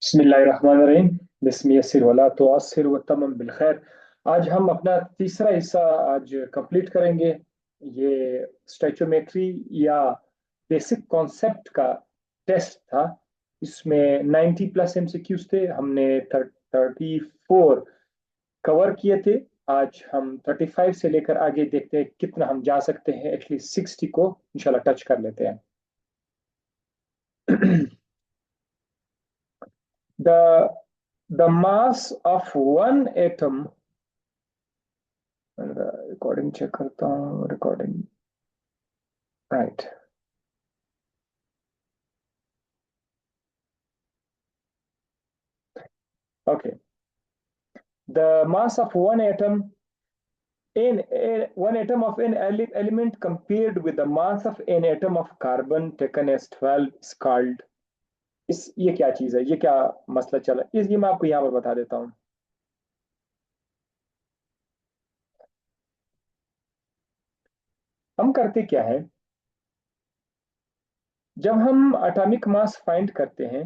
बिस्मिल्लाहिर्रहमानिर्रहीम। बिस्मि यस्सिर वला तुअस्सिर व तमम बिल खैर। आज हम अपना तीसरा हिस्सा आज कंप्लीट करेंगे। ये स्टैचोमेट्री या बेसिक कॉन्सेप्ट का टेस्ट था। इसमें 90 प्लस एमसीक्यूज थे। हमने 34 कवर किए थे। आज हम 35 से लेकर आगे देखते हैं कितना हम जा सकते हैं। एक्चुअली 60 को इंशाल्लाह टच कर लेते हैं। the the mass of one atom, recording check करता हूँ। Recording right. Okay. the mass of one atom one atom of an element compared with the mass of an atom of carbon taken as 12 is called। इस ये क्या चीज है, ये क्या मसला चला, इस ये मैं आपको यहाँ पर बता देता हूँ। हम करते क्या है, जब हम एटॉमिक मास फाइंड करते हैं,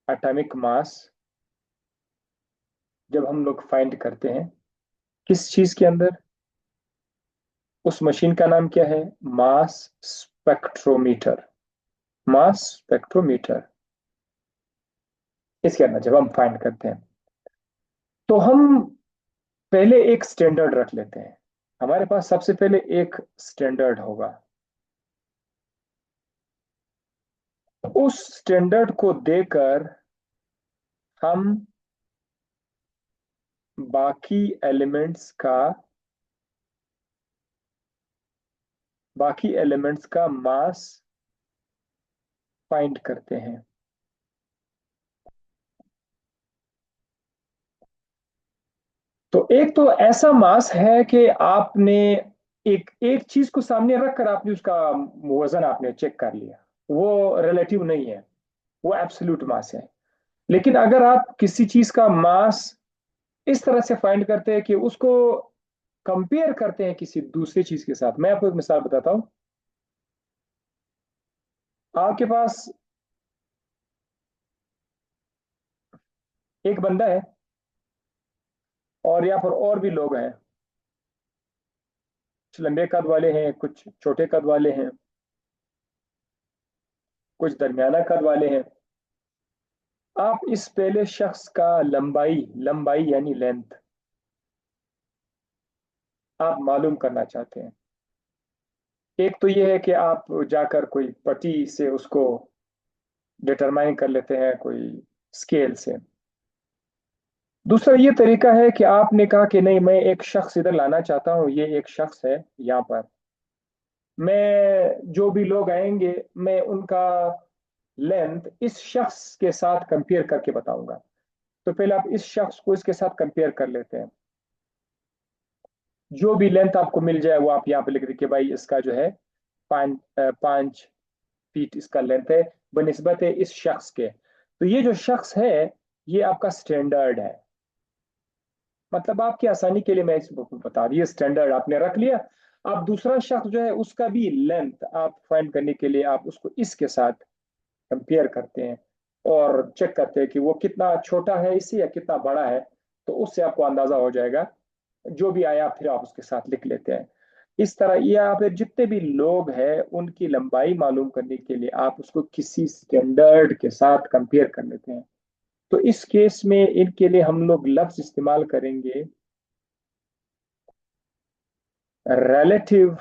एटॉमिक मास जब हम लोग फाइंड करते हैं किस चीज के अंदर, उस मशीन का नाम क्या है? मास स्पेक्ट्रोमीटर। मास स्पेक्ट्रोमीटर। इसके अंदर जब हम फाइंड करते हैं तो हम पहले एक स्टैंडर्ड रख लेते हैं। हमारे पास सबसे पहले एक स्टैंडर्ड होगा। उस स्टैंडर्ड को देकर हम बाकी एलिमेंट्स का बाकी एलिमेंट्स का मास फाइंड करते हैं। तो एक तो ऐसा मास है कि आपने एक एक चीज को सामने रखकर आपने उसका वजन आपने चेक कर लिया। वो रिलेटिव नहीं है, वो एब्सोल्यूट मास है। लेकिन अगर आप किसी चीज का मास इस तरह से फाइंड करते हैं कि उसको कंपेयर करते हैं किसी दूसरी चीज के साथ। मैं आपको एक मिसाल बताता हूं। आपके पास एक बंदा है और यहाँ पर और भी लोग हैं। कुछ लंबे कद वाले हैं, कुछ छोटे कद वाले हैं, कुछ दरमियाना कद वाले हैं। आप इस पहले शख्स का लंबाई लंबाई यानी लेंथ आप मालूम करना चाहते हैं। एक तो यह है कि आप जाकर कोई पट्टी से उसको डिटरमाइन कर लेते हैं, कोई स्केल से। दूसरा ये तरीका है कि आपने कहा कि नहीं, मैं एक शख्स इधर लाना चाहता हूँ, ये एक शख्स है यहाँ पर। मैं जो भी लोग आएंगे मैं उनका लेंथ इस शख्स के साथ कंपेयर करके बताऊंगा। तो पहले आप इस शख्स को इसके साथ कंपेयर कर लेते हैं। जो भी लेंथ आपको मिल जाए वो आप यहाँ पे लिख दीजिए कि भाई इसका जो है 5 फीट इसका लेंथ है बनिस्बत है इस शख्स के। तो ये जो शख्स है ये आपका स्टैंडर्ड है। मतलब आपकी आसानी के लिए मैं इसको बता रही, ये स्टैंडर्ड आपने रख लिया। आप दूसरा शख्स जो है उसका भी लेंथ आप फाइंड करने के लिए आप उसको इसके साथ कंपेयर करते हैं और चेक करते हैं कि वो कितना छोटा है इससे या कितना बड़ा है। तो उससे आपको अंदाजा हो जाएगा। जो भी आया फिर आप उसके साथ लिख लेते हैं। इस तरह ये आप जितने भी लोग हैं उनकी लंबाई मालूम करने के लिए आप उसको किसी स्टैंडर्ड के साथ कंपेयर कर लेते हैं। तो इस केस में इनके लिए हम लोग लफ्ज इस्तेमाल करेंगे रिलेटिव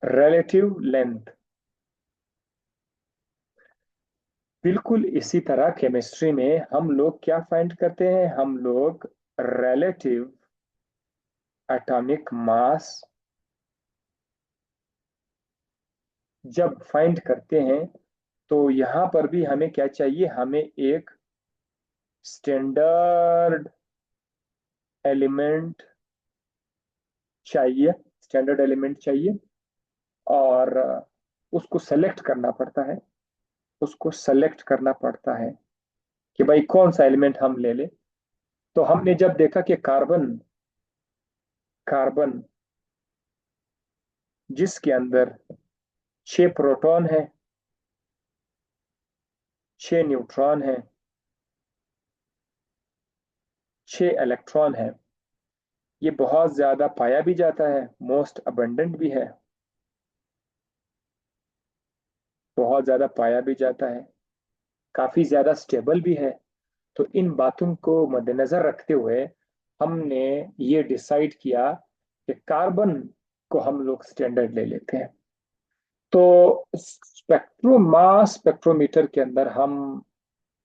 रिलेटिव लेंथ। बिल्कुल इसी तरह केमिस्ट्री में हम लोग क्या फाइंड करते हैं, हम लोग रिलेटिव एटॉमिक मास जब फाइंड करते हैं तो यहां पर भी हमें क्या चाहिए, हमें एक स्टैंडर्ड एलिमेंट चाहिए। स्टैंडर्ड एलिमेंट चाहिए और उसको सेलेक्ट करना पड़ता है। उसको सेलेक्ट करना पड़ता है कि भाई कौन सा एलिमेंट हम ले ले। तो हमने जब देखा कि कार्बन कार्बन जिसके अंदर 6 प्रोटॉन है 6 न्यूट्रॉन है, 6 इलेक्ट्रॉन है। ये बहुत ज्यादा पाया भी जाता है, मोस्ट अबंडेंट भी है, बहुत ज्यादा पाया भी जाता है, काफी ज्यादा स्टेबल भी है। तो इन बातों को मद्देनजर रखते हुए हमने ये डिसाइड किया कि कार्बन को हम लोग स्टैंडर्ड ले लेते हैं। तो मास स्पेक्ट्रोमीटर के अंदर हम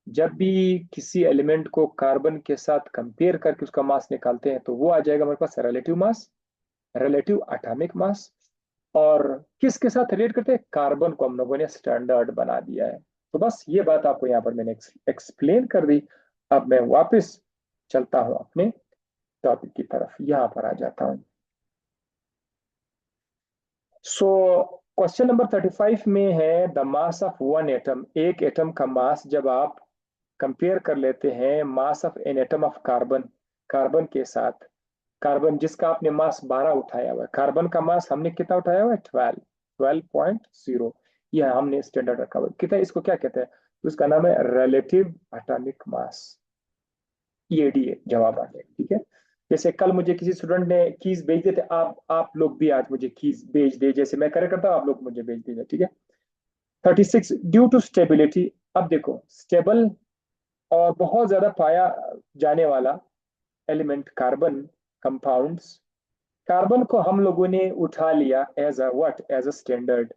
जब भी किसी एलिमेंट को कार्बन के साथ कंपेयर करके उसका मास निकालते हैं तो वो आ जाएगा हमारे पास relative mass, relative atomic mass. और किसके साथ रिलेट करते हैं? कार्बन को हम लोगों ने स्टैंडर्ड बना दिया है। तो बस ये बात आपको यहाँ पर मैंने एक्सप्लेन कर दी। अब मैं वापस चलता हूँ अपने टॉपिक की तरफ, यहाँ पर आ जाता हूँ। सो क्वेश्चन नंबर 35 में है the mass of one atom. एक एटम का मास जब आप कंपेयर कर लेते हैं mass of an atom of carbon, carbon के साथ, कार्बन जिसका आपने मास 12 उठाया हुआ है, कार्बन का मास हमने कितना उठाया हुआ है? 12.0। यह हमने स्टैंडर्ड रखा हुआ है कितना, इसको क्या कहते हैं? तो इसका नाम है रिलेटिव एटॉमिक मास। EADA जवाब आ गया, ठीक है। जैसे कल मुझे किसी स्टूडेंट ने कीज भेज दिए थे, आप लोग भी आज मुझे कीज भेज दे, जैसे मैं करेक्ट करता हूँ आप लोग मुझे भेज दीजिए, ठीक है। 36 ड्यू टू स्टेबिलिटी। अब देखो स्टेबल और बहुत ज्यादा पाया जाने वाला एलिमेंट कार्बन कंपाउंड्स, कार्बन को हम लोगों ने उठा लिया as a what, as a standard.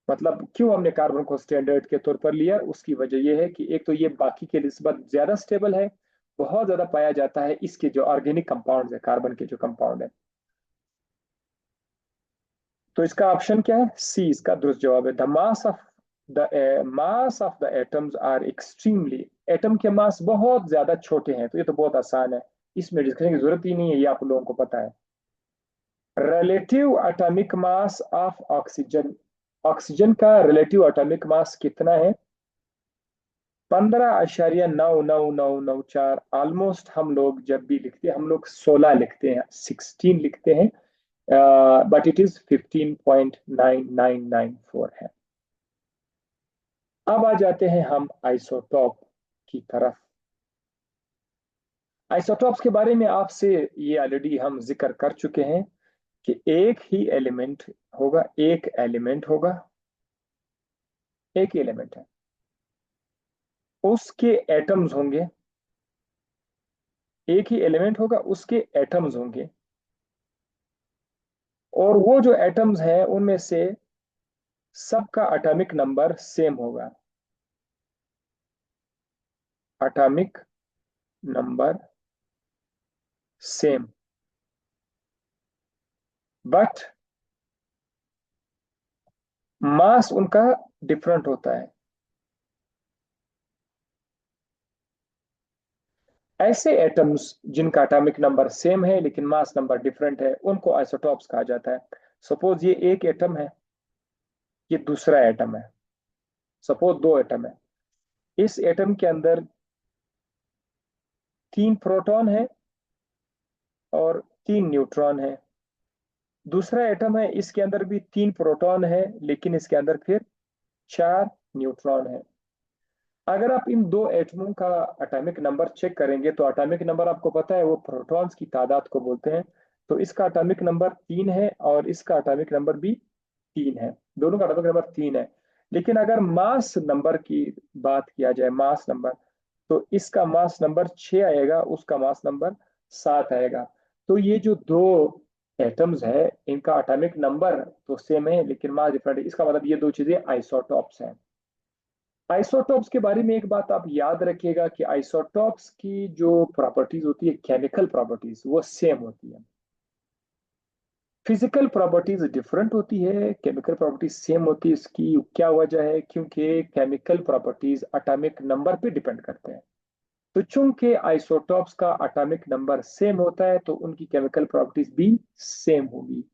मतलब क्यों हमने कार्बन को स्टैंडर्ड के तौर पर लिया? उसकी वजह यह है कि एक तो ये बाकी के निस्बत ज्यादा स्टेबल है, बहुत ज्यादा पाया जाता है, इसके जो ऑर्गेनिक कंपाउंड है, कार्बन के जो कंपाउंड है। तो इसका ऑप्शन क्या है? सी इसका दुरुस्त जवाब है। The mass of the atoms are extremely, atom के मास बहुत ज्यादा छोटे हैं। तो ये तो बहुत आसान है, इसमें डिस्कशन की जरूरत ही नहीं है, ये आप लोगों को पता है। Relative atomic mass of oxygen, oxygen का रिलेटिव एटॉमिक मास कितना है? 15.999994। ऑलमोस्ट हम लोग जब भी लिखते हैं हम लोग 16 लिखते हैं, 16 लिखते हैं, बट इट इज 15.9994 है। अब आ जाते हैं हम आइसोटॉप की तरफ। आइसोटॉप्स के बारे में आपसे ये ऑलरेडी हम जिक्र कर चुके हैं कि एक ही एलिमेंट होगा, एक एलिमेंट होगा, एक ही एलिमेंट है, उसके एटम्स होंगे, एक ही एलिमेंट होगा उसके एटम्स होंगे, और वो जो एटम्स हैं उनमें से सबका एटॉमिक नंबर सेम होगा। Atomic number same, but mass उनका डिफरेंट होता है। ऐसे एटम्स जिनका एटॉमिक नंबर सेम है लेकिन मास नंबर डिफरेंट है उनको आइसोटॉप्स कहा जाता है। सपोज ये एक एटम है, ये दूसरा एटम है, सपोज दो एटम है, इस एटम के अंदर 3 प्रोटॉन है और 3 न्यूट्रॉन है। दूसरा एटम है, इसके अंदर भी 3 प्रोटॉन है लेकिन इसके अंदर फिर 4 न्यूट्रॉन है। अगर आप इन दो एटमों का एटॉमिक नंबर चेक करेंगे तो एटॉमिक नंबर आपको पता है वो प्रोटॉन्स की तादाद को बोलते हैं। तो इसका एटॉमिक नंबर 3 है और इसका एटॉमिक नंबर भी 3 है, दोनों का एटॉमिक नंबर 3 है। लेकिन अगर मास नंबर की बात किया जाए, मास नंबर, तो इसका मास नंबर 6 आएगा, उसका मास नंबर 7 आएगा। तो ये जो दो एटम्स है इनका एटॉमिक नंबर तो सेम है लेकिन मास डिफरेंट है, इसका मतलब ये दो चीजें आइसोटॉप्स हैं। आइसोटॉप्स के बारे में एक बात आप याद रखिएगा कि आइसोटॉप्स की जो प्रॉपर्टीज होती है, केमिकल प्रॉपर्टीज, वो सेम होती है। फिजिकल प्रॉपर्टीज डिफरेंट होती है, केमिकल प्रॉपर्टीज सेम होती है। इसकी क्या वजह है? क्योंकि केमिकल प्रॉपर्टीज एटॉमिक नंबर पे डिपेंड करते हैं। तो चूंकि आइसोटॉप्स का एटॉमिक नंबर सेम होता है तो उनकी केमिकल प्रॉपर्टीज भी सेम होगी,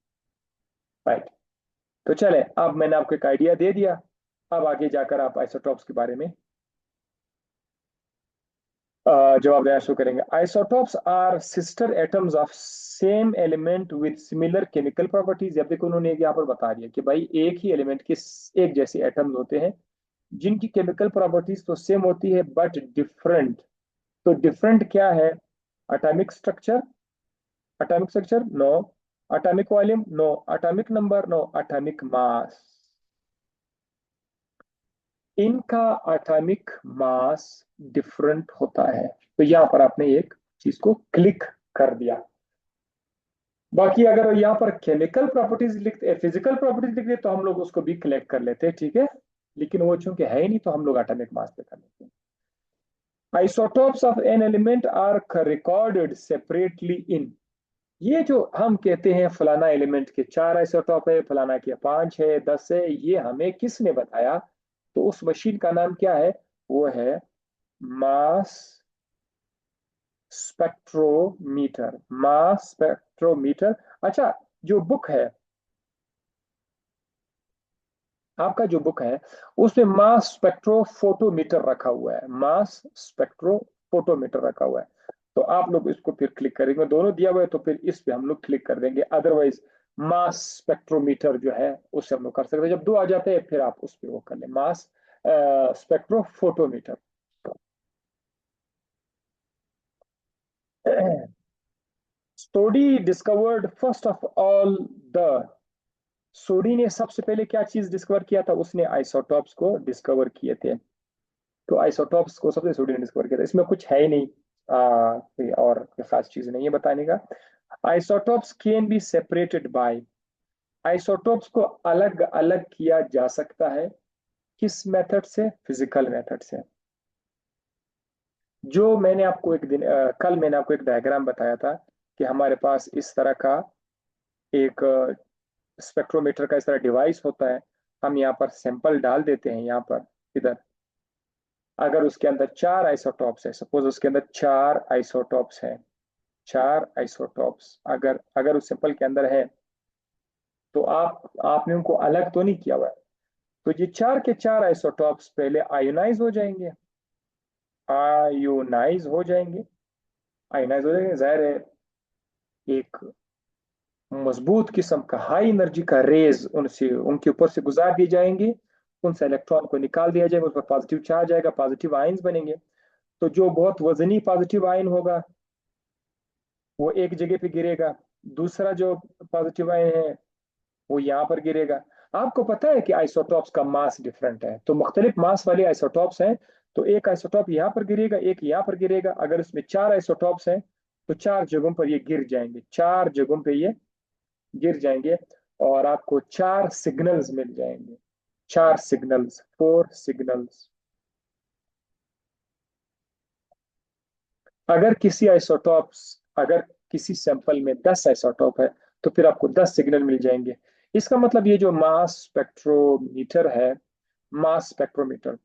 राइट। तो चले, अब मैंने आपको एक आइडिया दे दिया, अब आगे जाकर आप आइसोटॉप्स के बारे में जवाब देना शुरू करेंगे। Isotopes are sister atoms of same element with similar chemical properties. अब देखो उन्होंने यहाँ पर बता दिया कि भाई एक ही एलिमेंट के एक जैसे एटम्स होते हैं जिनकी केमिकल प्रॉपर्टीज तो सेम होती है बट डिफरेंट। तो डिफरेंट क्या है? Atomic structure, atomic structure no, atomic volume no, atomic number no, atomic mass. इनका एटॉमिक मास डिफरेंट होता है। तो यहां पर आपने एक चीज को क्लिक कर दिया। बाकी अगर यहाँ पर केमिकल प्रॉपर्टीज लिखते, फिजिकल प्रॉपर्टीज लिख दे तो हम लोग उसको भी कलेक्ट कर लेते हैं, ठीक है। लेकिन वो चूंकि है ही नहीं तो हम लोग एटॉमिक मास पे कर लेते हैं। Isotopes of an element are recorded separately in. ये जो हम कहते हैं फलाना एलिमेंट के 4 आइसोटोप है, फलाना के 5 है, 10 है, ये हमें किसने बताया? तो उस मशीन का नाम क्या है? वो है मास स्पेक्ट्रोमीटर, मास स्पेक्ट्रोमीटर। अच्छा, जो बुक है, आपका जो बुक है उसमें मास स्पेक्ट्रोफोटोमीटर रखा हुआ है, मास स्पेक्ट्रोफोटोमीटर रखा हुआ है। तो आप लोग इसको फिर क्लिक करेंगे, दोनों दिया हुआ है तो फिर इस पे हम लोग क्लिक कर देंगे। अदरवाइज मास स्पेक्ट्रोमीटर जो है उससे हम लोग कर सकते हैं। जब दो आ जाते हैं फिर आप उस पर वो कर लें, mass spectrophotometer. Soddy discovered first of all the, Soddy ने सबसे पहले क्या चीज डिस्कवर किया था? उसने आइसोटॉप्स को डिस्कवर किए थे। तो आइसोटॉप्स को सबसे सोडी ने डिस्कवर किया था। इसमें कुछ है ही नहीं, कोई और कोई खास चीज नहीं है बताने का। Isotopes can be separated by, isotopes को अलग अलग किया जा सकता है किस मेथड से? फिजिकल मेथड से। जो मैंने आपको एक दिन कल मैंने आपको एक डायग्राम बताया था कि हमारे पास इस तरह का एक स्पेक्ट्रोमीटर का इस तरह डिवाइस होता है। हम यहाँ पर सैंपल डाल देते हैं, यहाँ पर इधर। अगर उसके अंदर 4 आइसोटॉप्स है, सपोज उसके अंदर 4 आइसोटॉप्स है, 4 आइसोटॉप्स अगर अगर उस सैंपल के अंदर है, तो आपने उनको अलग तो नहीं किया हुआ है। तो ये 4 के 4 आइसोटॉप्स पहले आयोनाइज हो जाएंगे, आयोनाइज हो जाएंगे, आयोनाइज हो जाएंगे। जाहिर है एक मजबूत किस्म का हाई एनर्जी का रेज उनसे उनके ऊपर से गुजार दिए जाएंगे, उनसे इलेक्ट्रॉन को निकाल दिया जाएगा, उस पर पॉजिटिव चार्ज आएगा, पॉजिटिव आयंस बनेंगे। तो जो बहुत वजनी पॉजिटिव आयन होगा वो एक जगह पे गिरेगा, दूसरा जो पॉजिटिव आयन है वो यहाँ पर गिरेगा। आपको पता है कि आइसोटॉप्स का मास डिफरेंट है, तो मुख्तलिफ मास वाले आइसोटॉप्स हैं। तो एक आइसोटॉप यहाँ पर गिरेगा, एक यहाँ पर गिरेगा। अगर इसमें 4 आइसोटॉप्स हैं तो 4 जगहों पर ये गिर जाएंगे, 4 जगहों पे ये गिर जाएंगे। और आपको 4 सिग्नल्स मिल जाएंगे, 4 सिग्नल्स, 4 सिग्नल्स। अगर किसी आइसोटॉप्स अगर किसी सैंपल में 10 आइसोटॉप है तो फिर आपको 10 सिग्नल मिल जाएंगे। इसका मतलब ये जो मास स्पेक्ट्रोमीटर है, मास स्पेक्ट्रोमीटर,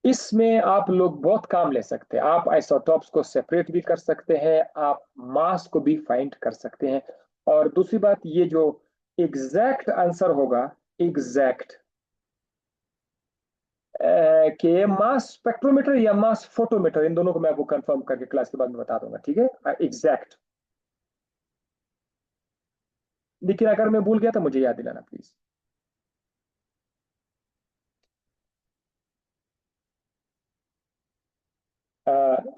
इसमें आप लोग बहुत काम ले सकते हैं। आप आइसोटॉप्स को सेपरेट भी कर सकते हैं, आप मास को भी फाइंड कर सकते हैं। और दूसरी बात, ये जो एग्जैक्ट आंसर होगा, एग्जैक्ट कि मास स्पेक्ट्रोमीटर या मास फोटोमीटर, इन दोनों को मैं आपको कंफर्म करके क्लास के बाद में बता दूंगा, ठीक है, एग्जैक्ट। लेकिन अगर मैं भूल गया तो मुझे याद दिलाना प्लीज।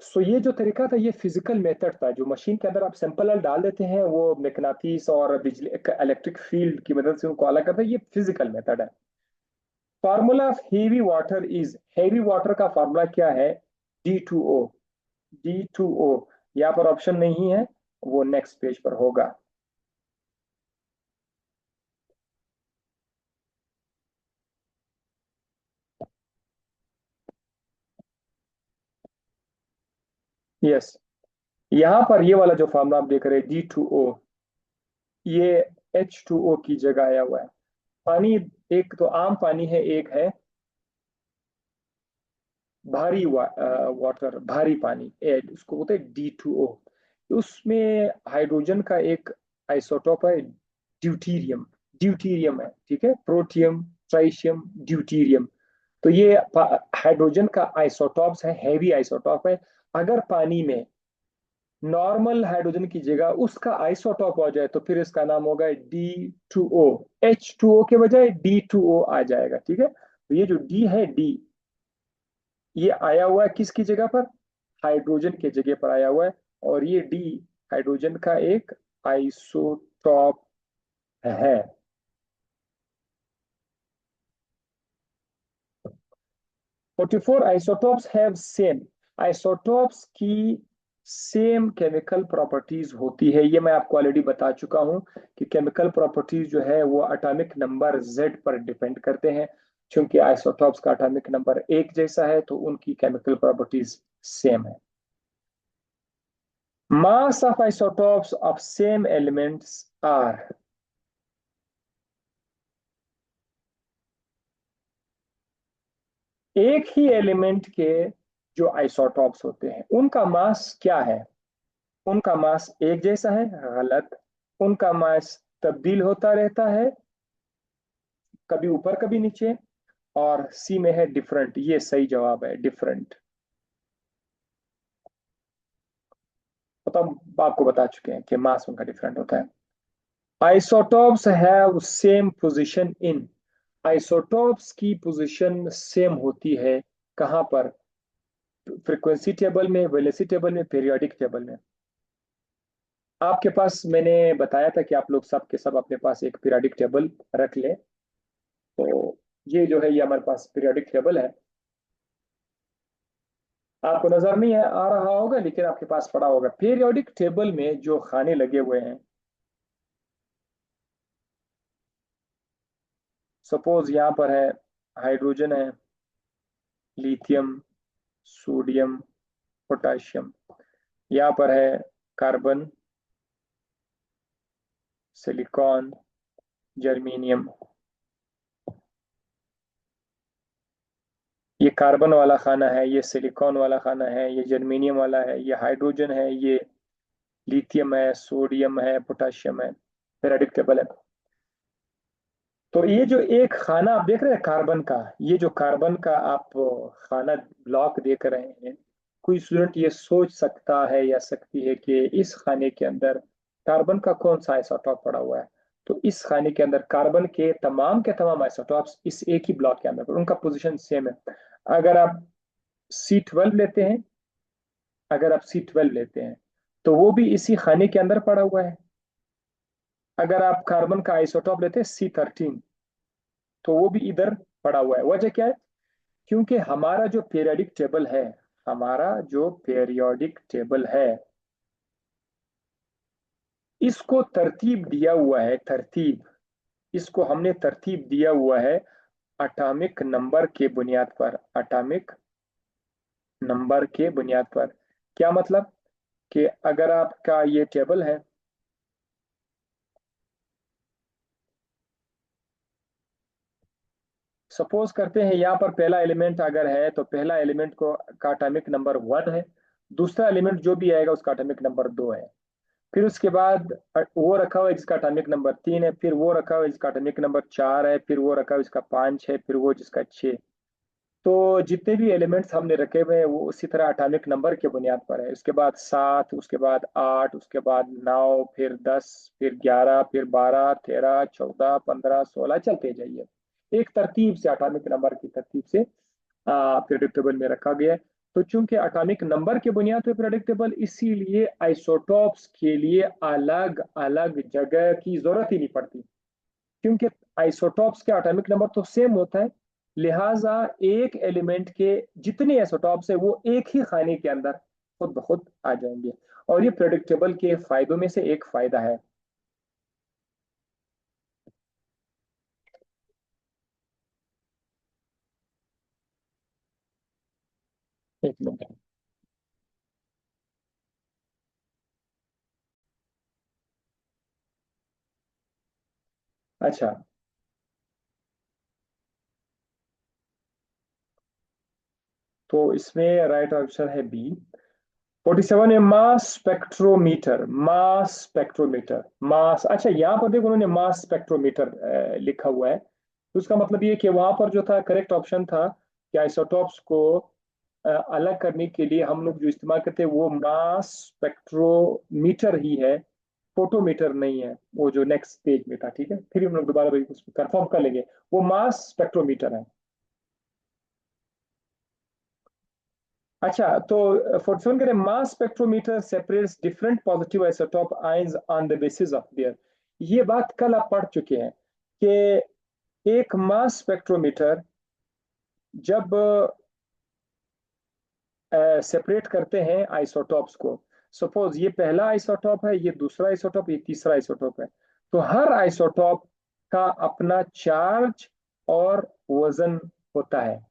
सो ये जो तरीका था ये फिजिकल मेथड था, जो मशीन के अंदर आप सैंपल डाल देते हैं, वो मैग्नेटिस और बिजली इलेक्ट्रिक फील्ड की मदद से उनको अलग करता है, ये फिजिकल मेथड है। Formula of heavy water is, heavy water का फार्मूला क्या है? D2O, D2O। यहाँ पर ऑप्शन नहीं है, वो नेक्स्ट पेज पर होगा। यस, यहाँ पर ये वाला जो फार्मूला आप देख रहे हैं D2O, ये H2O की जगह आया हुआ है। पानी, एक तो आम पानी है, एक है भारी वाटर, भारी पानी, एड उसको बोलते हैं D2O। उसमें हाइड्रोजन का एक आइसोटोप है ड्यूटीरियम, ड्यूटीरियम है, ठीक है, प्रोटियम, ट्राइशियम, ड्यूटीरियम। तो ये हाइड्रोजन का आइसोटॉप्स है, हैवी आइसोटॉप है। अगर पानी में नॉर्मल हाइड्रोजन की जगह उसका आइसोटॉप हो जाए तो फिर इसका नाम होगा D2O। H2O के बजाय D2O आ जाएगा, ठीक है। तो ये जो D है, D ये आया हुआ है किसकी जगह पर? हाइड्रोजन के जगह पर आया हुआ है। और ये D हाइड्रोजन का एक आइसोटॉप है। 44 आइसोटॉप्स हैव सेम। आइसोटॉप्स की सेम केमिकल प्रॉपर्टीज होती है, ये मैं आपको ऑलरेडी बता चुका हूं कि केमिकल प्रॉपर्टीज जो है वो एटॉमिक नंबर Z पर डिपेंड करते हैं। क्योंकि आइसोटॉप्स का एटॉमिक नंबर एक जैसा है तो उनकी केमिकल प्रॉपर्टीज सेम है। Mass of isotopes of same elements are. एक ही एलिमेंट के जो आइसोटॉप्स होते हैं उनका मास क्या है? उनका मास एक जैसा है? गलत। उनका मास तब्दील होता रहता है, कभी ऊपर कभी नीचे। और सी में है डिफरेंट, ये सही जवाब है, डिफरेंट। मतलब आपको बता चुके हैं कि मास उनका डिफरेंट होता है। Isotopes have same position in. Isotopes की पोजीशन सेम होती है कहां पर? फ्रीक्वेंसी टेबल में, वेलोसिटी टेबल में, पीरियोडिक टेबल में। आपके पास मैंने बताया था कि आप लोग सब के सब अपने पास एक पीरियोडिक टेबल रख लें। तो ये जो है ये हमारे पास पीरियोडिक टेबल है। आपको नजर नहीं है आ रहा होगा लेकिन आपके पास पड़ा होगा। पीरियोडिक टेबल में जो खाने लगे हुए हैं, सपोज यहाँ पर है हाइड्रोजन है, लिथियम, सोडियम, पोटाशियम। यहाँ पर है कार्बन, सिलिकॉन, जर्मीनियम। ये कार्बन वाला खाना है, ये सिलिकॉन वाला खाना है, ये जर्मीनियम वाला है, ये हाइड्रोजन है, ये लिथियम है, सोडियम है, पोटाशियम है। पीरियोडिक टेबल है। तो ये जो एक खाना आप देख रहे हैं कार्बन का, ये जो कार्बन का आप खाना ब्लॉक देख रहे हैं, कोई स्टूडेंट ये सोच सकता है या सकती है कि इस खाने के अंदर कार्बन का कौन सा आइसोटॉप पड़ा हुआ है? तो इस खाने के अंदर कार्बन के तमाम आइसोटॉप्स इस एक ही ब्लॉक के अंदर पर उनका पोजीशन सेम है। अगर आप C12 लेते हैं, अगर आप C12 लेते हैं तो वो भी इसी खाने के अंदर पड़ा हुआ है। अगर आप कार्बन का आइसोटॉप लेते हैं C13 तो वो भी इधर पड़ा हुआ है। वजह क्या है? क्योंकि हमारा जो पीरियोडिक टेबल है, हमारा जो पीरियोडिक टेबल है, इसको तरतीब दिया हुआ है, तरतीब, इसको हमने तरतीब दिया हुआ है एटॉमिक नंबर के बुनियाद पर। एटॉमिक नंबर के बुनियाद पर क्या मतलब? कि अगर आपका ये टेबल है, सपोज करते हैं यहाँ पर पहला एलिमेंट अगर है तो पहला एलिमेंट को का एटॉमिक नंबर 1 है। दूसरा एलिमेंट जो भी आएगा उसका एटॉमिक नंबर 2 है। फिर उसके बाद वो रखा हुआ है जिसका एटॉमिक नंबर 3 है, फिर वो रखा हुआ है जिसका एटॉमिक नंबर 4 है, फिर वो रखा हुआ है जिसका 5 है, फिर वो जिसका 6। तो जितने भी एलिमेंट्स हमने रखे हुए हैं वो उसी तरह एटॉमिक नंबर के बुनियाद पर है। उसके बाद 7, उसके बाद 8, उसके बाद 9, फिर 10, फिर 11, फिर 12, 13, 14, 15, 16 चलते जाइए। एक तरतीब से, एटॉमिक नंबर की तरतीब से प्रेडिक्टेबल में रखा गया है। तो चूंकि एटॉमिक नंबर के बुनियाद पर प्रेडिक्टेबल, इसीलिए आइसोटॉप्स के लिए अलग अलग जगह की जरूरत ही नहीं पड़ती। क्योंकि आइसोटॉप्स के एटॉमिक नंबर तो सेम होता है, लिहाजा एक एलिमेंट के जितने आइसोटॉप्स है वो एक ही खाने के अंदर खुद ब खुद आ जाएंगे। और ये प्रेडिक्टेबल के फायदों में से एक फायदा है। एक मिनट। अच्छा, तो इसमें राइट आंसर है बी। 47 है मास स्पेक्ट्रोमीटर। मास स्पेक्ट्रोमीटर, मास, अच्छा यहाँ पर देखो उन्होंने मास स्पेक्ट्रोमीटर लिखा हुआ है। तो उसका मतलब ये कि वहां पर जो था करेक्ट ऑप्शन था कि आइसोटॉप्स को अलग करने के लिए हम लोग जो इस्तेमाल करते हैं वो मास स्पेक्ट्रोमीटर ही है, फोटोमीटर नहीं है। वो जो नेक्स्ट पेज में था, ठीक है, फिर हम लोग दोबारा भाई उसको कंफर्म कर लेंगे, वो मास स्पेक्ट्रोमीटर है। अच्छा, तो 47 कह रहे मास spectrometer separates different positive isotope ions on the basis of there. ये बात कल आप पढ़ चुके हैं कि एक मास स्पेक्ट्रोमीटर जब सेपरेट करते हैं आइसोटॉप्स को, सपोज ये पहला आइसोटॉप है, ये दूसरा आइसोटॉप, ये तीसरा आइसोटॉप है, तो हर आइसोटॉप का अपना चार्ज और वजन होता है।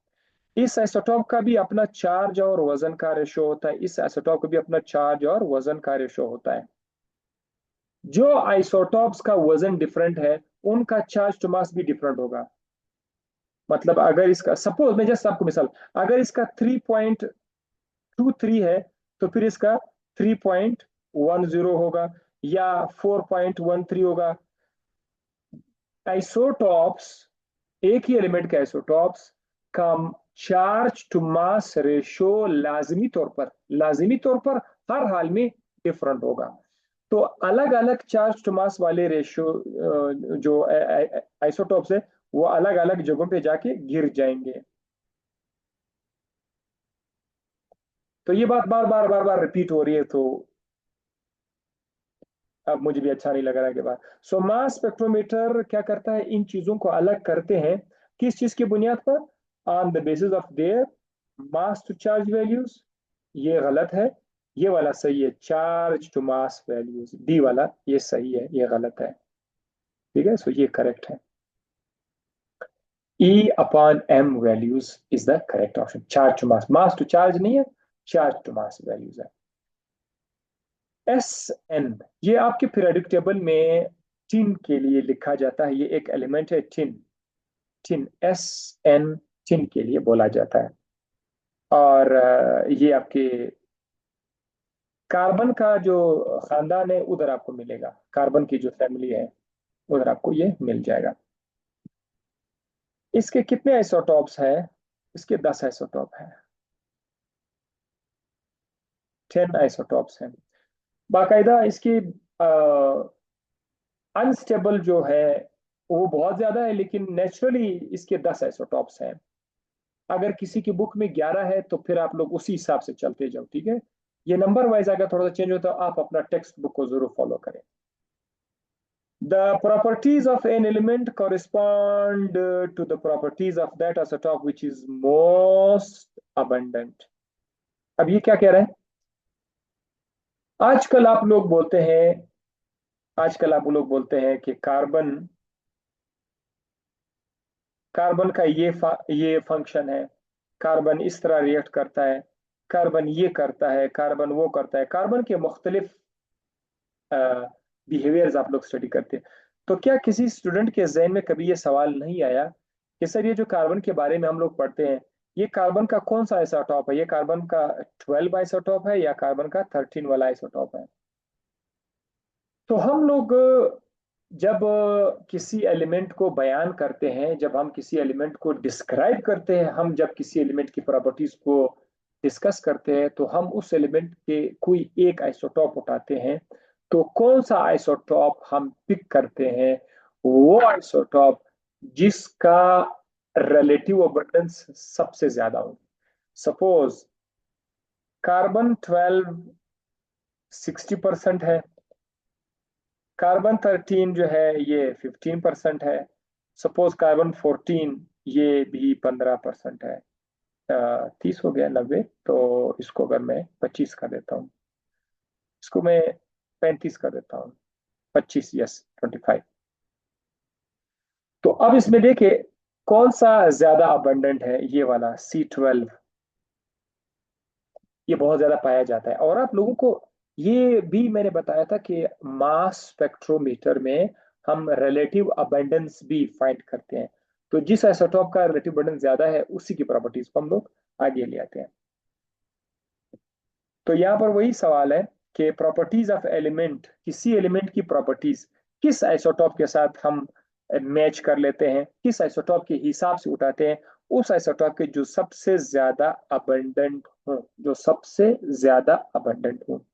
इस आइसोटॉप का भी अपना चार्ज और वजन का रेशो होता है, इस आइसोटॉप का भी अपना चार्ज और वजन का रेशो होता है। जो आइसोटॉप्स का वजन डिफरेंट है उनका चार्ज टू मास भी डिफरेंट होगा। मतलब अगर इसका सपोज मैं जस्ट आपको मिसाल, अगर इसका 3.23 है तो फिर इसका 3.10 होगा या 4.13 होगा। आइसोटॉप्स, एक ही एलिमेंट के आइसोटॉप्स का चार्ज टू मास रेशो लाजमी तौर पर हर हाल में डिफरेंट होगा। तो अलग अलग चार्ज टू मास वाले रेशो जो आइसोटॉप्स है वो अलग अलग जगहों पे जाके गिर जाएंगे। तो ये बात बार बार रिपीट हो रही है, तो अब मुझे भी अच्छा नहीं लग रहा है कि बात। सो मास स्पेक्ट्रोमीटर क्या करता है, इन चीजों को अलग करते हैं। किस चीज की बुनियाद पर? On the basis of their mass to charge values. ये गलत है, ये वाला सही है, charge to mass values, D वाला ये सही है, ये गलत है। ठीक है, सो ये करेक्ट है। E upon M values is the correct option. Charge to mass, mass to charge नहीं है, चार्ज टू मास वैल्यूज है। एस एन, ये आपके पीरियोडिक टेबल में टिन के लिए लिखा जाता है, ये एक एलिमेंट है tin. Tin, S N, tin के लिए बोला जाता है। और ये आपके कार्बन का जो खानदान है उधर आपको मिलेगा, कार्बन की जो फैमिली है उधर आपको ये मिल जाएगा। इसके कितने आइसोटॉप्स है? इसके 10 आइसोटॉप है, 10 आइसोटॉप्स हैं। बाकायदा इसकी अनस्टेबल जो है वो बहुत ज्यादा है, लेकिन नेचुरली इसके 10 आइसोटॉप्स हैं। अगर किसी की बुक में 11 है तो फिर आप लोग उसी हिसाब से चलते जाओ, ठीक है। ये नंबर वाइज अगर थोड़ा सा चेंज होता है आप अपना टेक्स्ट बुक को जरूर फॉलो करें। The properties of an element correspond to the properties of that isotope which is most abundant. अब ये क्या कह रहे हैं? आजकल आप लोग बोलते हैं, आजकल आप लोग बोलते हैं कि कार्बन, कार्बन का ये फंक्शन है, कार्बन इस तरह रिएक्ट करता है, कार्बन ये करता है, कार्बन वो करता है, कार्बन के मुख्तलिफ बिहेवियर्स आप लोग स्टडी करते हैं। तो क्या किसी स्टूडेंट के जहन में कभी ये सवाल नहीं आया कि सर ये जो कार्बन के बारे में हम लोग पढ़ते हैं, ये कार्बन का कौन सा आइसोटॉप है? ये कार्बन का 12 आइसोटॉप है या कार्बन का 13 वाला आइसोटॉप है? तो हम लोग जब किसी एलिमेंट को बयान करते हैं, जब हम किसी एलिमेंट को डिस्क्राइब करते हैं, हम जब किसी एलिमेंट की प्रॉपर्टीज को डिस्कस करते हैं, तो हम उस एलिमेंट के कोई एक आइसोटॉप उठाते हैं। तो कौन सा आइसोटॉप हम पिक करते हैं? वो आइसोटॉप जिसका रिलेटिव अबंडेंस सबसे ज्यादा हो। सपोज कार्बन 12 60% है, कार्बन 13 जो है ये 15% है, सपोज कार्बन 14 ये भी 15% है। 30 हो गया, 90, तो इसको अगर मैं 25 कर देता हूँ, इसको मैं 35 कर देता हूँ, 25 यस 25। तो अब इसमें देखिए कौन सा ज्यादा अबंडेंट है, ये वाला C12, ये बहुत ज्यादा पाया जाता है। और आप लोगों को ये भी मैंने बताया था कि मास स्पेक्ट्रोमीटर में हम रिलेटिव अबंडेंस भी फाइंड करते हैं। तो जिस आइसोटॉप का रिलेटिव अबंडेंस ज्यादा है उसी की प्रॉपर्टीज को हम लोग आगे ले आते हैं। तो यहाँ पर वही सवाल है कि प्रॉपर्टीज ऑफ एलिमेंट, किसी एलिमेंट की प्रॉपर्टीज किस आइसोटॉप के साथ हम मैच कर लेते हैं, किस आइसोटॉप के हिसाब से उठाते हैं, उस आइसोटॉप के जो सबसे ज्यादा अबंडेंट हो, जो सबसे ज्यादा अबंडेंट हो।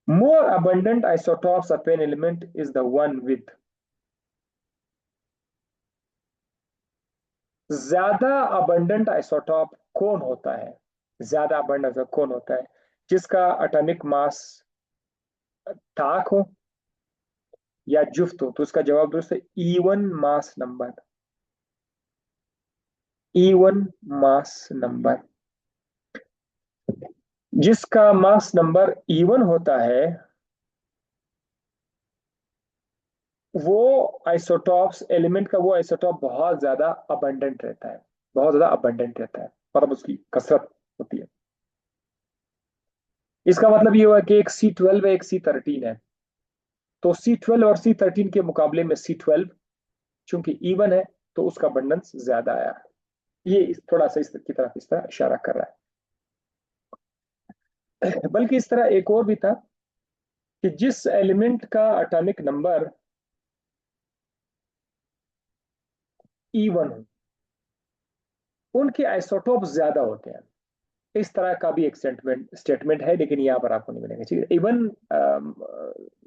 More abundant isotopes of an element is the one with ज्यादा abundant isotop कौन होता है? ज्यादा abundant कौन होता है? जिसका एटॉमिक मास ताक हो या जुफ्त हो। तो उसका जवाब दोस्तों E1 mass number, E1 mass number. जिसका मास नंबर E1 होता है वो आइसोटॉप्स, एलिमेंट का वो आइसोटॉप बहुत ज्यादा अबंडेंट रहता है, बहुत ज्यादा अबंडेंट रहता है, मतलब उसकी कसरत होती है। इसका मतलब ये हुआ कि एक C12 है, एक C13 है। तो C12 और C13 के मुकाबले में C12 चूंकि E1 है तो उसका अबंडेंस ज्यादा आया। ये थोड़ा सा इस की तरफ इस तरह इशारा कर रहा है। बल्कि इस तरह एक और भी था कि जिस एलिमेंट का एटॉमिक नंबर E1 हो उनके आइसोटोप ज्यादा होते हैं। इस तरह का भी एक स्टेटमेंट स्टेटमेंट है, लेकिन यहाँ पर आपको नहीं मिलेगा। ठीक है, इवन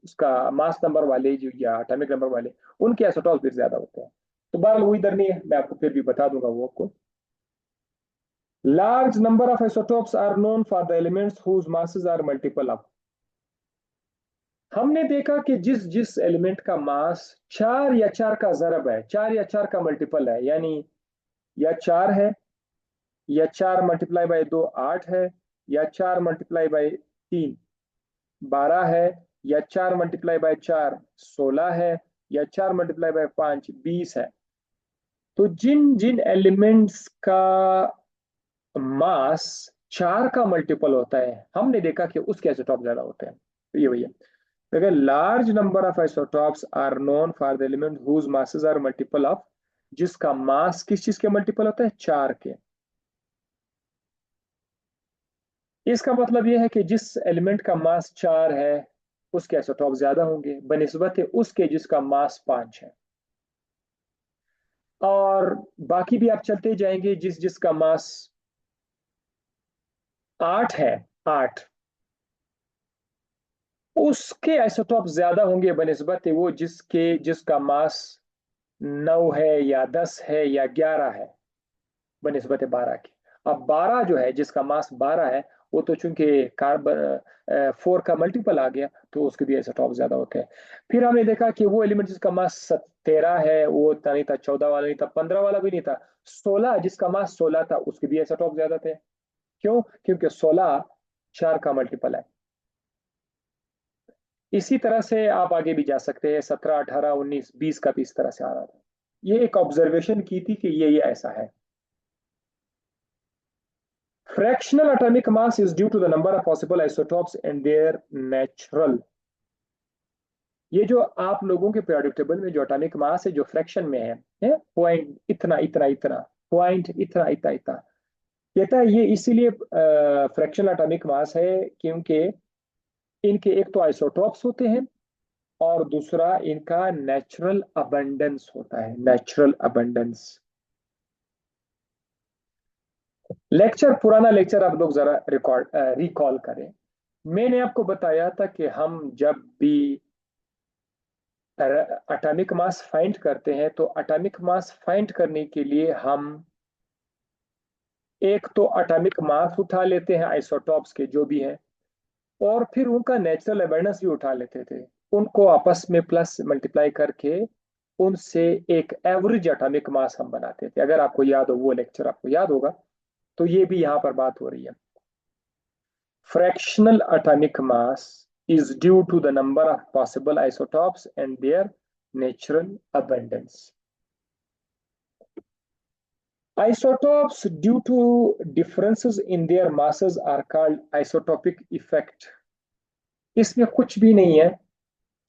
उसका मास नंबर वाले जो या एटॉमिक नंबर वाले उनके आइसोटॉप भी ज्यादा होते हैं। तो बहरहाल वो इधर नहीं है, मैं आपको फिर भी बता दूंगा वो आपको। Large number of isotopes are known for the elements whose masses are multiple of. हमने देखा कि जिस जिस एलिमेंट का मास 4 या 4 का जरब है, 4 या 4 का मल्टीपल है, यानी या 4 है, या 4 मल्टीप्लाई बाई 2 8 है, या 4 मल्टीप्लाई बाई 3 12 है, या 4 मल्टीप्लाई बाय 4 16 है, या 4 मल्टीप्लाई बाय 5 20 है। तो जिन जिन एलिमेंट्स का मास 4 का मल्टीपल होता है हमने देखा कि उसके आइसोटॉप ज्यादा होते हैं। तो ये भैया अगर large number of isotopes are known for the element whose masses are multiple of, जिसका मास किस चीज के मल्टीपल होता है? 4 के। इसका मतलब यह है कि जिस एलिमेंट का मास 4 है उसके आइसोटॉप ज्यादा होंगे बनिस्बत उसके जिसका मास 5 है। और बाकी भी आप चलते जाएंगे, जिस जिसका मास 8 है, 8, उसके आइसोटॉप ज्यादा होंगे बनिस्बत वो जिसके जिसका मास 9 है या 10 है या 11 है बनिस्बत 12 के। अब 12 जो है, जिसका मास 12 है, वो तो चूंकि कार्बन 4 का मल्टीपल आ गया तो उसके भी आइसोटॉप ज्यादा होते हैं। फिर हमने देखा कि वो एलिमेंट जिसका मास 13 है वो इतना नहीं था, 14 वाला नहीं था, 15 वाला भी नहीं था, 16 जिसका मास 16 था उसके भी आइसोटॉप ज्यादा थे। क्यों? क्योंकि 16 4 का मल्टीपल है। इसी तरह से आप आगे भी जा सकते हैं, 17 18 19 20 का भी इस तरह से आ रहा था। ये एक ऑब्जर्वेशन की थी कि ये ऐसा है। Fractional atomic mass is due to the number of possible isotopes and their natural। ये जो आप लोगों के periodic table में जो एटॉमिक मास है जो फ्रैक्शन में है पॉइंट इतना इतना इतना, पॉइंट इतना इतना इतना, कहता है ये इसीलिए फ्रैक्शनल एटॉमिक मास है क्योंकि इनके एक तो आइसोटॉप्स होते हैं और दूसरा इनका नेचुरल अबंडेंस होता है, नेचुरल अबंडेंस। लेक्चर, पुराना लेक्चर आप लोग जरा रिकॉर्ड रिकॉल करें। मैंने आपको बताया था कि हम जब भी एटॉमिक मास फाइंड करते हैं तो एटॉमिक मास फाइंड करने के लिए हम एक तो एटॉमिक मास उठा लेते हैं आइसोटॉप्स के जो भी हैं, और फिर उनका नेचुरल अबंडेंस भी उठा लेते थे। उनको आपस में प्लस मल्टीप्लाई करके उनसे एक एवरेज एटॉमिक मास हम बनाते थे। अगर आपको याद हो, वो लेक्चर आपको याद होगा, तो ये भी यहाँ पर बात हो रही है। Fractional atomic mass is due to the number of possible isotopes and their natural abundance. Isotopes due to differences in their masses are called isotopic effect। इसमें कुछ भी नहीं है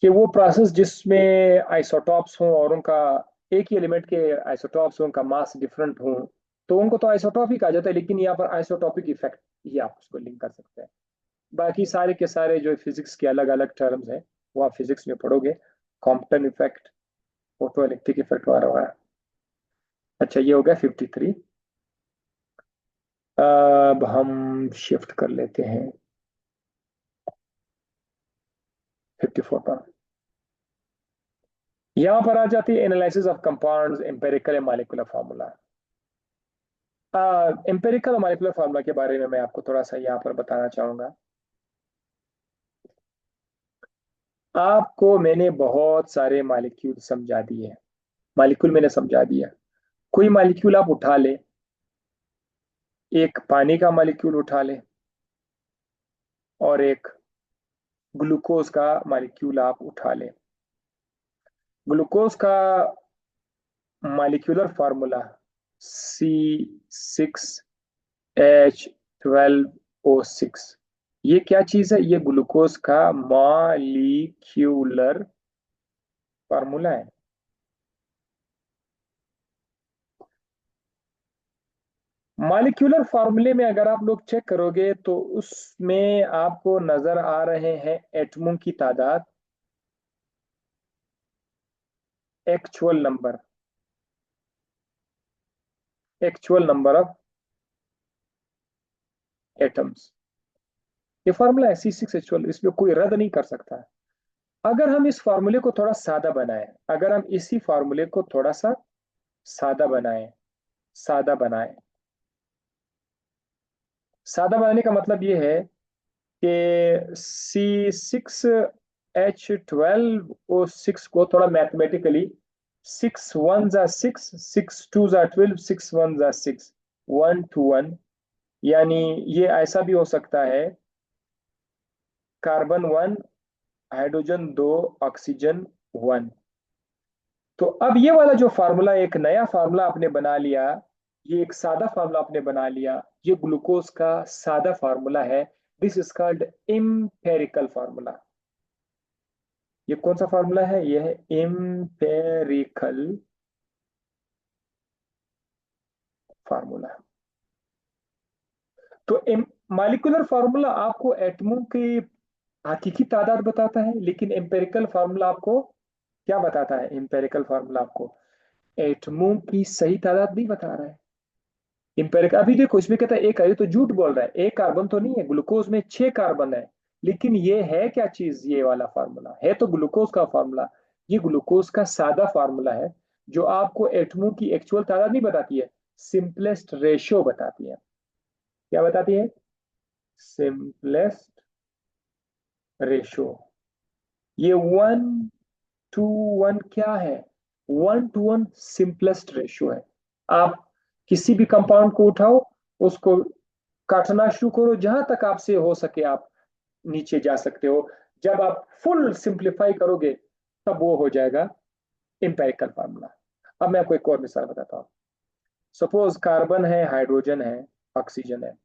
कि वो प्रोसेस जिसमें आइसोटॉप्स हों और उनका एक ही एलिमेंट के आइसोटॉप्स हों, उनका मास डिफरेंट हो, तो उनको तो आइसोटॉपिक आ जाता है, लेकिन यहाँ पर आइसोटॉपिक इफेक्ट ही आप उसको लिंक कर सकते हैं। बाकी सारे के सारे जो फिजिक्स के अलग अलग टर्म्स हैं वो आप फिजिक्स में पढ़ोगे, Compton effect, photo electric effect वगैरह वगैरह। अच्छा, ये हो गया 53। अब हम शिफ्ट कर लेते हैं 54 पर। यहां पर आ जाती है analysis of compounds, empirical and molecular formula. Empirical molecular formula के बारे में मैं आपको थोड़ा सा यहाँ पर बताना चाहूंगा। आपको मैंने बहुत सारे मॉलिक्यूल समझा दिए, मॉलिक्यूल मैंने समझा दिया। कोई मॉलिक्यूल आप उठा ले, एक पानी का मॉलिक्यूल उठा ले और एक ग्लूकोज का मॉलिक्यूल आप उठा ले। ग्लूकोज का मॉलिक्यूलर फार्मूला C6H12O6। ये क्या चीज है? ये ग्लूकोज का मॉलिक्यूलर फार्मूला है। मॉलिक्यूलर फार्मूले में अगर आप लोग चेक करोगे तो उसमें आपको नजर आ रहे हैं एटमों की तादाद, एक्चुअल नंबर ऑफ एटम्स। ये फार्मूला है C6H12, इसमें कोई रद्द नहीं कर सकता है। अगर हम इस फार्मूले को थोड़ा सादा बनाएं, अगर हम इसी फार्मूले को थोड़ा सा सादा बनाएं, सादा बनाएं, सादा बनाने का मतलब ये है कि C6H12O6 को थोड़ा मैथमेटिकली, 6 1 जा 6, 6 2 जा 12, 6 1 जा 6, 1 to 1, यानी ये ऐसा भी हो सकता है, कार्बन 1, हाइड्रोजन 2, ऑक्सीजन 1। तो अब ये वाला जो फार्मूला, एक नया फार्मूला आपने बना लिया, ये एक सादा फार्मूला आपने बना लिया, ये ग्लूकोज का सादा फार्मूला है। This is called empirical formula. ये कौन सा फार्मूला है? ये है इम्पेरिकल फार्मूला। तो मॉलिक्यूलर फार्मूला आपको एटमों की हकीकी तादाद बताता है, लेकिन एम्पेरिकल फार्मूला आपको क्या बताता है? एम्पेरिकल फार्मूला आपको एटमों की सही तादाद नहीं बता रहा है। इंपेरिकल, अभी देखो इसमें कहता है एक है, ये तो झूठ बोल रहा है, एक कार्बन तो नहीं है, ग्लूकोज में 6 कार्बन है। लेकिन ये है क्या चीज? ये वाला फार्मूला है तो ग्लूकोज का फार्मूला। ये ग्लूकोज का सादा फार्मूला है, जो आपको एटमों की एक्चुअल तादाद नहीं बताती है, सिंपलेस्ट रेशियो बताती है। क्या बताती है? Simplest ratio. ये 1 to 1 क्या है? 1 to 1 सिंपलेस्ट रेशियो है। आप किसी भी कंपाउंड को उठाओ, उसको काटना शुरू करो, जहां तक आपसे हो सके आप नीचे जा सकते हो। जब आप फुल सिंप्लीफाई करोगे तब वो हो जाएगा इंपेरिकल फार्मूला। अब मैं आपको एक और मिसाल बताता हूँ। सपोज कार्बन है, हाइड्रोजन है, ऑक्सीजन है।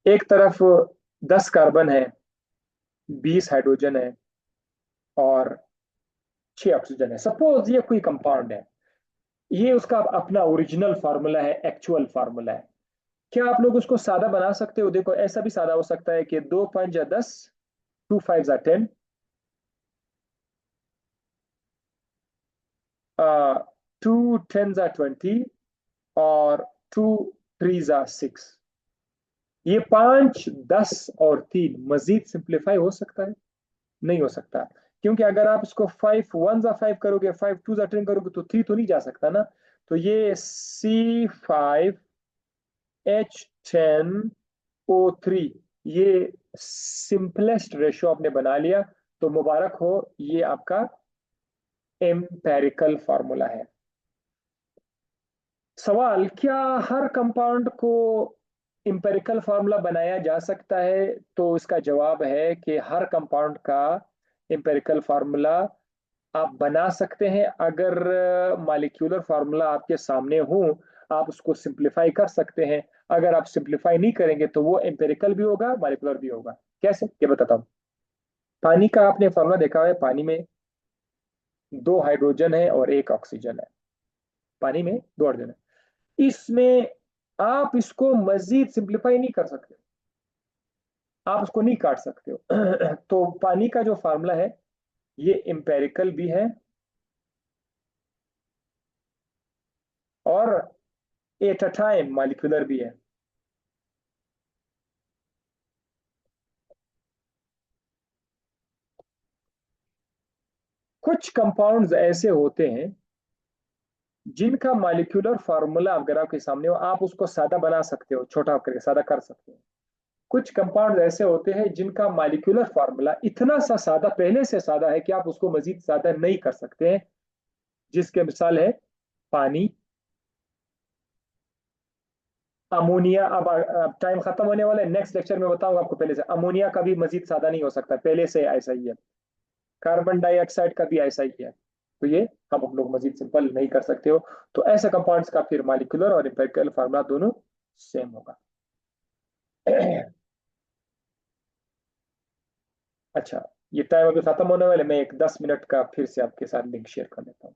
एक तरफ 10 कार्बन है, 20 हाइड्रोजन है और 6 ऑक्सीजन है। सपोज ये कोई कंपाउंड है, ये उसका अपना ओरिजिनल फार्मूला है, एक्चुअल फार्मूला है। क्या आप लोग उसको सादा बना सकते हो? देखो ऐसा भी सादा हो सकता है कि 2 5 जा 10, 2 5 जा 10, 2 10 जा 20 और 2 3 जा 6। ये 5 10 और 3 मजीद सिंप्लीफाई हो सकता है? नहीं हो सकता, क्योंकि अगर आप इसको 5 1 जा 5 करोगे, 5 2 जा 10 करोगे तो 3 तो नहीं जा सकता ना। तो ये C5H10O3, ये सिंपलेस्ट रेशियो आपने बना लिया। तो मुबारक हो, ये आपका एम्पेरिकल फार्मूला है। सवाल, क्या हर कंपाउंड को इंपेरिकल फार्मूला बनाया जा सकता है? तो इसका जवाब है कि हर कंपाउंड का इंपेरिकल फार्मूला आप बना सकते हैं, अगर मॉलिक्यूलर फार्मूला आपके सामने हो, आप उसको सिंप्लीफाई कर सकते हैं। अगर आप सिंप्लीफाई नहीं करेंगे तो वो इंपेरिकल भी होगा, मॉलिक्यूलर भी होगा। कैसे, ये बताता हूँ। पानी का आपने फार्मूला देखा हुआ है, पानी में 2 हाइड्रोजन है और 1 ऑक्सीजन है। पानी में 2 हाइड्रोजन है, इसमें आप इसको मजीद सिंप्लीफाई नहीं कर सकते, आप उसको नहीं काट सकते हो। तो पानी का जो फार्मूला है ये इंपेरिकल भी है और एट अ टाइम मॉलिक्यूलर भी है। कुछ कंपाउंड्स ऐसे होते हैं जिनका मॉलिक्यूलर फार्मूला अगर आपके सामने हो, आप उसको सादा बना सकते हो, छोटा करके सादा कर सकते हो। कुछ कंपाउंड ऐसे होते हैं जिनका मॉलिक्यूलर फार्मूला इतना सा सादा, पहले से सादा है कि आप उसको मजीद सादा नहीं कर सकते हैं। जिसके मिसाल है पानी, अमोनिया। अब टाइम खत्म होने वाला है, नेक्स्ट लेक्चर में बताऊंगा आपको। पहले से अमोनिया का भी मजीद सादा नहीं हो सकता, पहले से ऐसा ही है। कार्बन डाइऑक्साइड का भी ऐसा ही है। तो ये हम लोग मजीद सिंपल नहीं कर सकते हो। तो ऐसे कंपाउंड्स का फिर मॉलिक्यूलर और एम्पिरिकल फार्मूला दोनों सेम होगा। अच्छा, ये टाइम अभी खत्म होने वाले, मैं एक 10 मिनट का फिर से आपके साथ लिंक शेयर कर लेता हूँ।